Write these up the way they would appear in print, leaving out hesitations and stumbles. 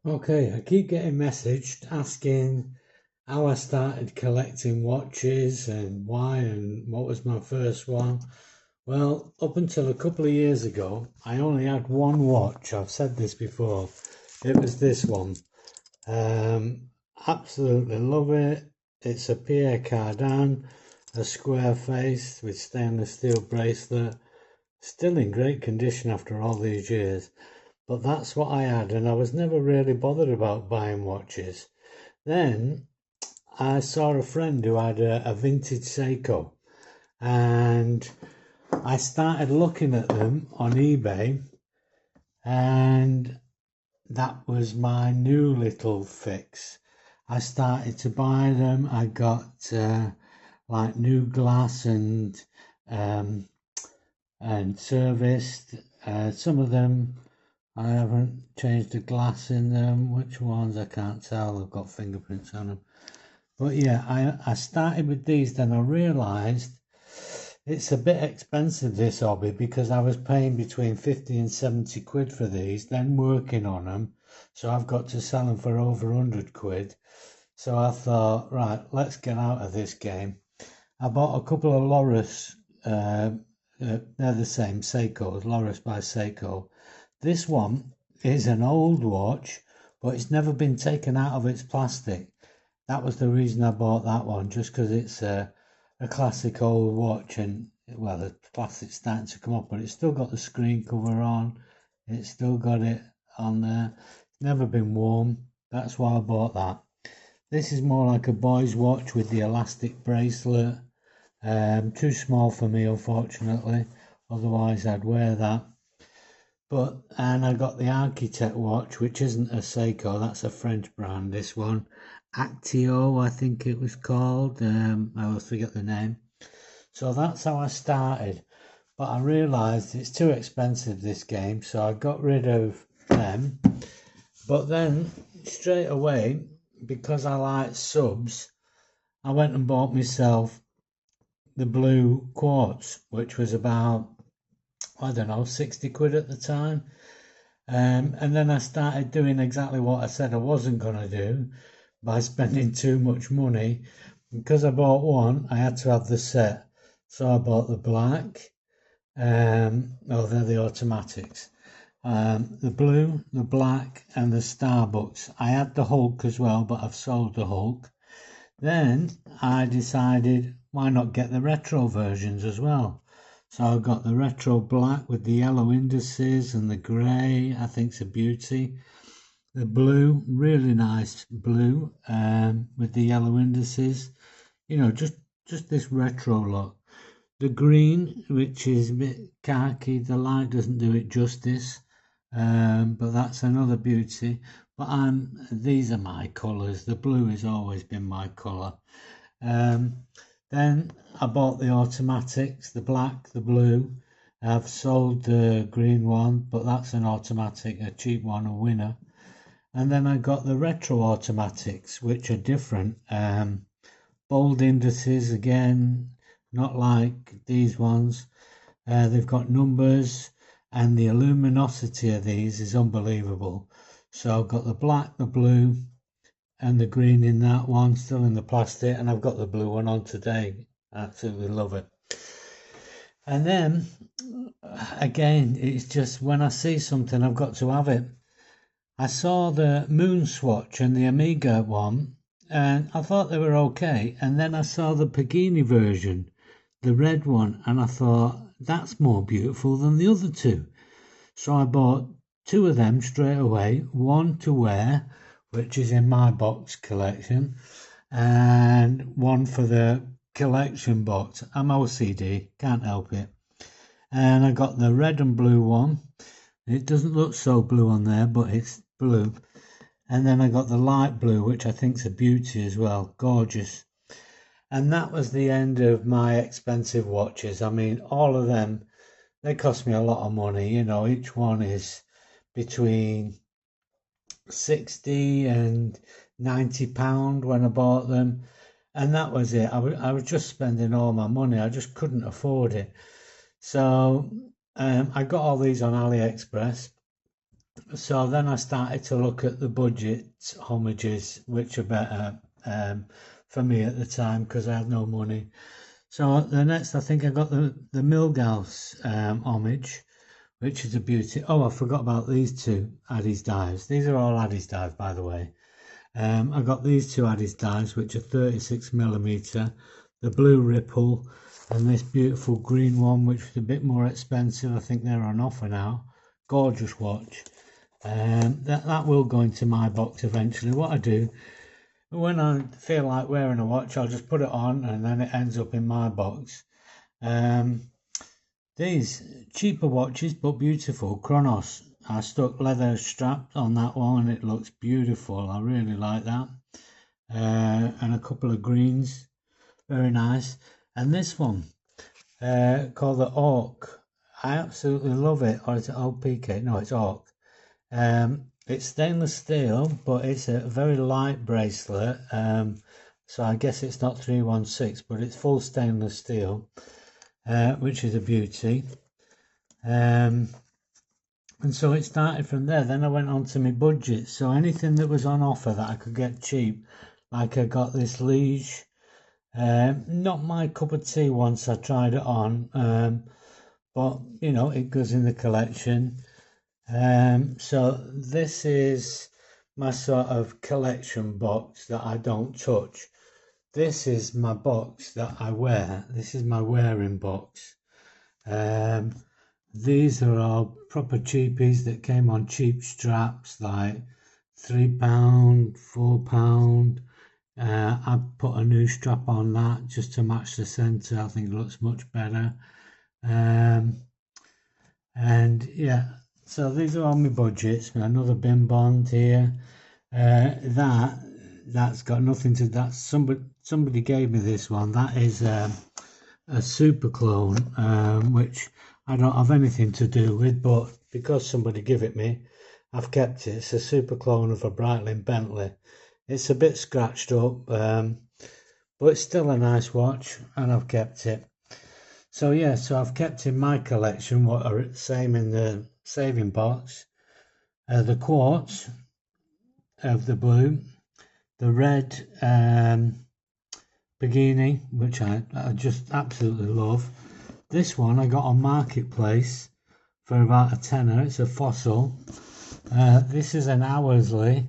Okay, I keep getting messaged asking how I started collecting watches and why and what was my first one. Well, up until a couple of years ago, I only had one watch. I've said this before. It was this one. Um, Absolutely love it. It's a Pierre Cardin, a square face with stainless steel bracelet. Still in great condition after all these years. But that's what I had, and I was never really bothered about buying watches. Then I saw a friend who had a vintage Seiko, and I started looking at them on eBay, and that was my new little fix. I started to buy them. I got like new glass um, and serviced. Some of them I haven't changed the glass in them. Which ones I can't tell. They've got fingerprints on them. But yeah, I started with these. Then I realised it's a bit expensive, this hobby, because I was paying between 50 and 70 quid for these, then working on them. So I've got to sell them for over 100 quid. So I thought, right, let's get out of this game. I bought a couple of Loris. They're the same, Seiko's, Loris by Seiko. This one is an old watch, but it's never been taken out of its plastic. That was the reason I bought that one, just because it's a classic old watch, and well, the plastic's starting to come off, but it's still got the screen cover on. It's still got it on there. It's never been worn. That's why I bought that. This is more like a boy's watch with the elastic bracelet. Too small for me, unfortunately. Otherwise, I'd wear that. And I got the Architect watch, which isn't a Seiko. That's a French brand. This one, Actio, I think it was called. I always forget the name. So that's how I started. But I realised it's too expensive, this game, so I got rid of them. But then straight away, because I like subs, I went and bought myself the blue quartz, which was about, I don't know, 60 quid at the time. And then I started doing exactly what I said I wasn't going to do by spending too much money. Because I bought one, I had to have the set. So I bought the black, they're the automatics. The blue, the black, and the Starbucks. I had the Hulk as well, but I've sold the Hulk. Then I decided, why not get the retro versions as well? So I got the retro black with the yellow indices and the grey. I think it's a beauty. The blue, really nice blue, with the yellow indices. You know, just this retro look. The green, which is a bit khaki, the light doesn't do it justice, but that's another beauty. But these are my colours. The blue has always been my colour. Um, then I bought the automatics, the black, the blue. I've sold the green one, but that's an automatic, a cheap one, a winner. And then I got the retro automatics, which are different. Bold indices again, not like these ones. They've got numbers, and the luminosity of these is unbelievable. So I've got the black, the blue, and the green in that one, still in the plastic, and I've got the blue one on today. Absolutely love it. And then again, it's just when I see something, I've got to have it. I saw the Moon Swatch and the Amiga one, and I thought they were okay. And then I saw the Pagini version, the red one, and I thought that's more beautiful than the other two. So I bought two of them straight away, one to wear, which is in my box collection, and one for the collection box. I'm OCD, can't help it. And I got the red and blue one. It doesn't look so blue on there, but it's blue. And then I got the light blue, which I think's a beauty as well, gorgeous. And that was the end of my expensive watches. I mean, all of them, they cost me a lot of money. You know, each one is between 60 and £90 when I bought them. And that was it. I was just spending all my money. I just couldn't afford it. So I got all these on AliExpress. So then I started to look at the budget homages, which are better for me at the time because I had no money. So the next, I think I got the Milgauss homage, which is a beauty. Oh, I forgot about these two Addies dives. These are all Addies dive, by the way. I got these two Addies dives, which are 36mm, the blue ripple, and this beautiful green one, which is a bit more expensive. I think they're on offer now. Gorgeous watch. That will go into my box eventually. What I do, when I feel like wearing a watch, I'll just put it on and then it ends up in my box. These cheaper watches but beautiful. Chronos. I stuck leather straps on that one and it looks beautiful. I really like that. And a couple of greens. Very nice. And this one called the Orc. I absolutely love it. Or is it OPK? No, it's Orc. It's stainless steel, but it's a very light bracelet. So I guess it's not 316, but it's full stainless steel, which is a beauty. And so it started from there. Then I went on to my budget. So anything that was on offer that I could get cheap, like I got this Liege. Not my cup of tea once I tried it on, but you know, it goes in the collection. So this is my sort of collection box that I don't touch. This is my box that I wear. This is my wearing box. These are all proper cheapies that came on cheap straps, like £3, £4. I put a new strap on that just to match the centre. I think it looks much better. And yeah, so these are all my budgets. Another bin bond here. That's got nothing to that. Somebody gave me this one. That is a super clone, which I don't have anything to do with, but because somebody gave it me, I've kept it. It's a super clone of a Breitling Bentley. It's a bit scratched up, but it's still a nice watch, and I've kept it. So yeah, so I've kept in my collection what are same in the saving box. The quartz of the blue, the red Pagani, which I just absolutely love. This one I got on Marketplace for about a tenner. It's a fossil. This is an Hoursley,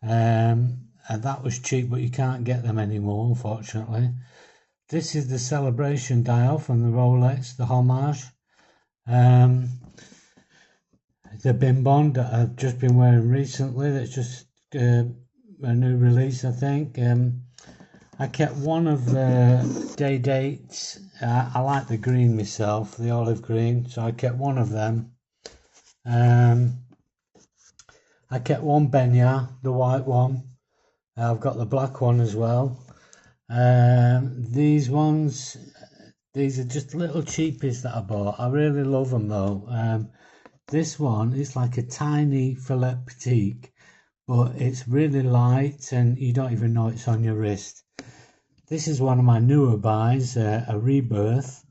and that was cheap, but you can't get them anymore, unfortunately. This is the Celebration dial from the Rolex, the homage. The bin bond that I've just been wearing recently, that's just a new release, I think. I kept one of the day dates. I like the green myself, the olive green, so I kept one of them. I kept one Benya, the white one. I've got the black one as well. These ones, these are just little cheapies that I bought. I really love them though. This one is like a tiny fillet petite, but it's really light and you don't even know it's on your wrist. This is one of my newer buys, a Rebirth.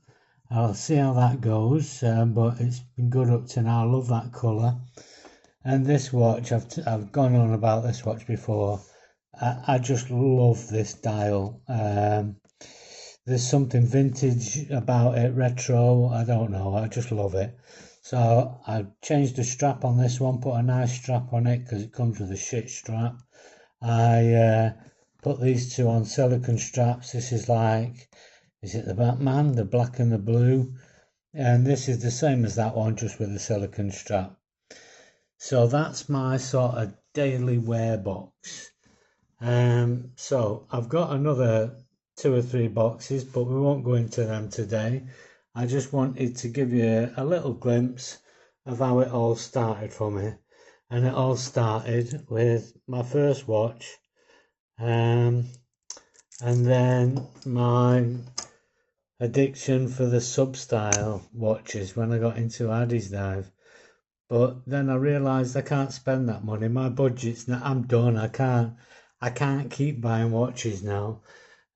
I'll see how that goes, but it's been good up to now. I love that colour. And this watch, I've gone on about this watch before. I just love this dial. There's something vintage about it, retro. I don't know. I just love it. So I changed the strap on this one, put a nice strap on it because it comes with a shit strap. I put these two on silicone straps. This is like, is it the Batman, the black and the blue? And this is the same as that one, just with a silicone strap. So that's my sort of daily wear box. So I've got another 2 or 3 boxes, but we won't go into them today. I just wanted to give you a little glimpse of how it all started for me. And it all started with my first watch, and then my addiction for the sub-style watches when I got into Addies dive. But then I realised I can't spend that money. My budget's not, I'm done. I can't keep buying watches now.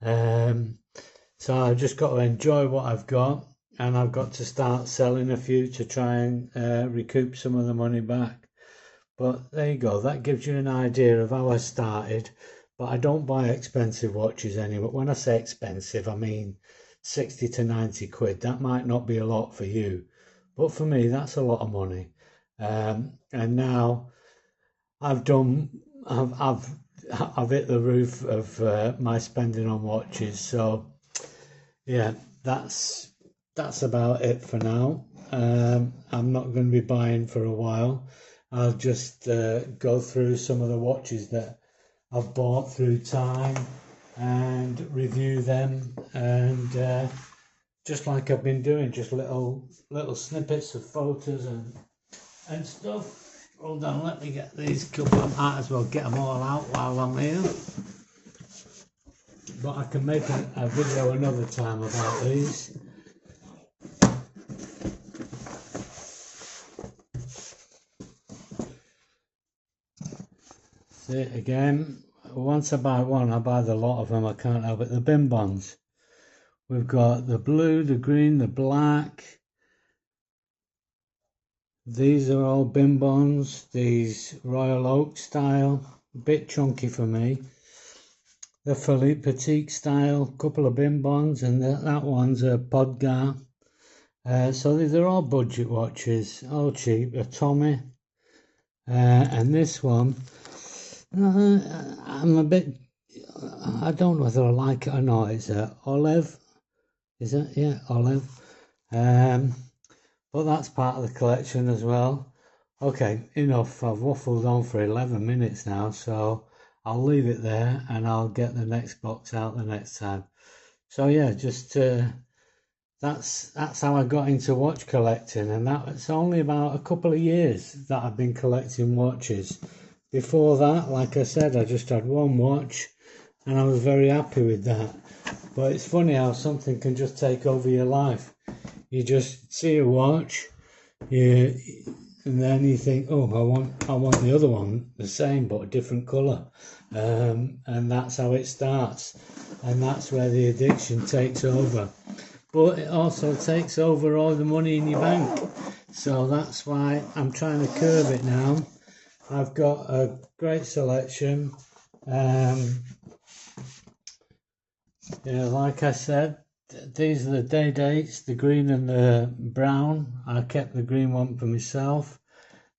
So I've just got to enjoy what I've got, and I've got to start selling a few to try and recoup some of the money back. But there you go, that gives you an idea of how I started. But I don't buy expensive watches anyway. When I say expensive, I mean 60 to 90 quid. That might not be a lot for you, but for me, that's a lot of money. And now I've done, I've, I've, I've hit the roof of my spending on watches. So yeah, that's about it for now. I'm not going to be buying for a while. I'll just go through some of the watches that I've bought through time and review them, and just like I've been doing, just little snippets of photos and stuff. Hold on, let me get these couple. I might as well get them all out while I'm here. But I can make a video another time about these. See it again. Once I buy one, I buy the lot of them. I can't help it. The bin bonds. We've got the blue, the green, the black. These are all bin bonds. These Royal Oak style. A bit chunky for me. The Philippe Petit style. Couple of bin bonds, and that one's a Podgar. So these are all budget watches, all cheap. A Tommy. And this one, I'm a bit, I don't know whether I like it or not. It's a Olive, is it? Yeah, Olive. But that's part of the collection as well. Okay, enough. I've waffled on for 11 minutes now, so I'll leave it there and I'll get the next box out the next time. So yeah, just that's how I got into watch collecting, and that's only about a couple of years that I've been collecting watches. Before that, like I said, I just had one watch and I was very happy with that. But it's funny how something can just take over your life. You just see a watch, and then you think, oh, I want the other one, the same but a different colour. And that's how it starts. And that's where the addiction takes over. But it also takes over all the money in your bank. So that's why I'm trying to curb it now. I've got a great selection. Yeah, like I said, these are the day dates, the green and the brown. I kept the green one for myself.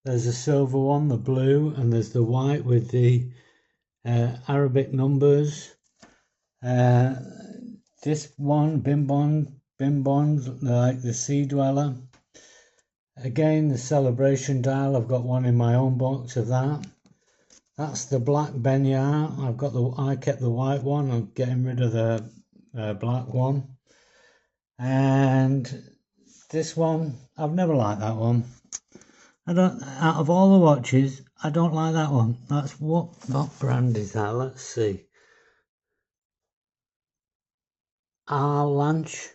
There's a silver one, the blue, and there's the white with the Arabic numbers. This one, Bin Bond, like the Sea Dweller. Again, the Celebration dial. I've got one in my own box of that. That's the black Benyar. I kept the white one. I'm getting rid of the black one. And this one, I've never liked that one. Out of all the watches, I don't like that one. That's what brand is that? Let's see. Arlanche.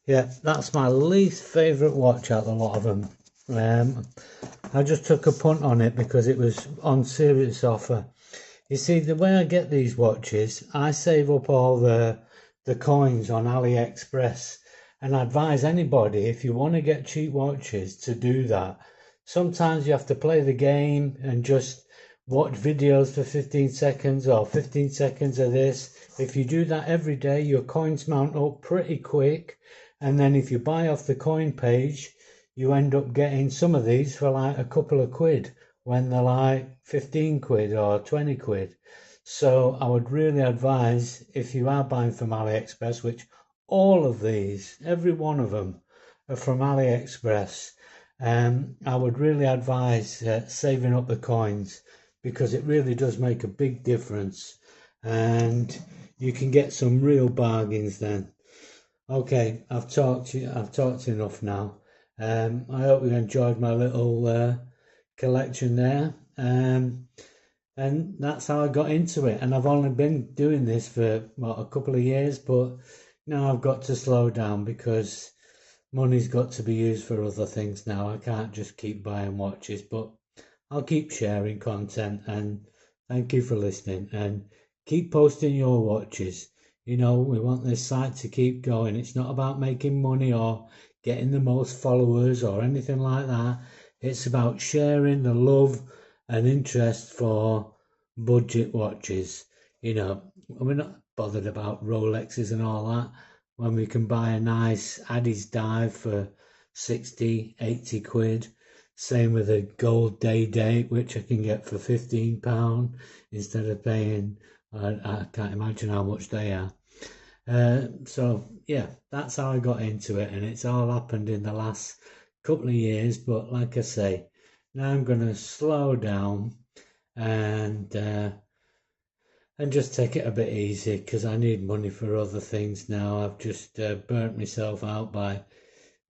Yeah, that's my least favourite watch out of a lot of them. I just took a punt on it because it was on serious offer. You see, the way I get these watches, I save up all the coins on AliExpress, and I advise anybody, if you want to get cheap watches, to do that. Sometimes you have to play the game and just watch videos for 15 seconds or 15 seconds of this. If you do that every day, your coins mount up pretty quick, and then if you buy off the coin page, you end up getting some of these for like a couple of quid when they're like 15 quid or 20 quid. So I would really advise, if you are buying from AliExpress, which all of these, every one of them are from AliExpress, I would really advise saving up the coins, because it really does make a big difference and you can get some real bargains then. Okay, I've talked enough now. I hope you enjoyed my little collection there. And that's how I got into it. And I've only been doing this for a couple of years, but now I've got to slow down because money's got to be used for other things now. I can't just keep buying watches, but I'll keep sharing content, and thank you for listening, and keep posting your watches. We want this site to keep going. It's not about making money or getting the most followers or anything like that. It's about sharing the love and interest for budget watches. You know, we're not bothered about Rolexes and all that when we can buy a nice Addies dive for 60, 80 quid. Same with a gold day date, which I can get for £15 instead of paying, I can't imagine how much they are. So yeah, that's how I got into it, and it's all happened in the last couple of years. But like I say, now I'm gonna slow down and uh, and just take it a bit easy because I need money for other things now. I've just burnt myself out by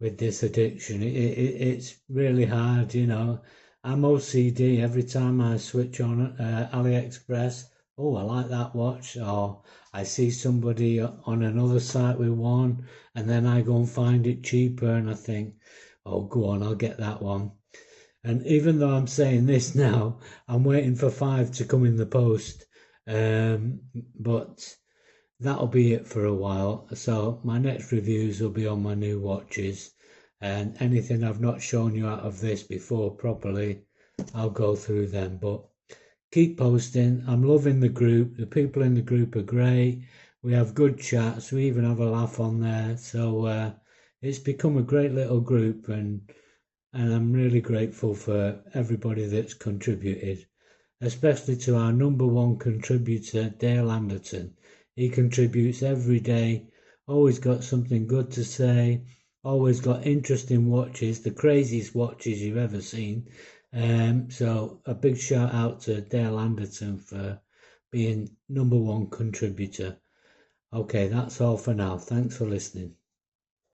with this addiction. It's really hard, you know. I'm OCD every time I switch on AliExpress. Oh, I like that watch. Or I see somebody on another site with one, and then I go and find it cheaper, and I think, oh, go on, I'll get that one. And even though I'm saying this now, I'm waiting for 5 to come in the post. But that'll be it for a while. So my next reviews will be on my new watches, and anything I've not shown you out of this before properly, I'll go through them. But keep posting. I'm loving the group. The people in the group are great. We have good chats. We even have a laugh on there. So it's become a great little group, and I'm really grateful for everybody that's contributed, especially to our number one contributor, Dale Anderton. He contributes every day, always got something good to say, always got interesting watches, the craziest watches you've ever seen. So a big shout out to Dale Anderton for being number one contributor. Okay, that's all for now. Thanks for listening.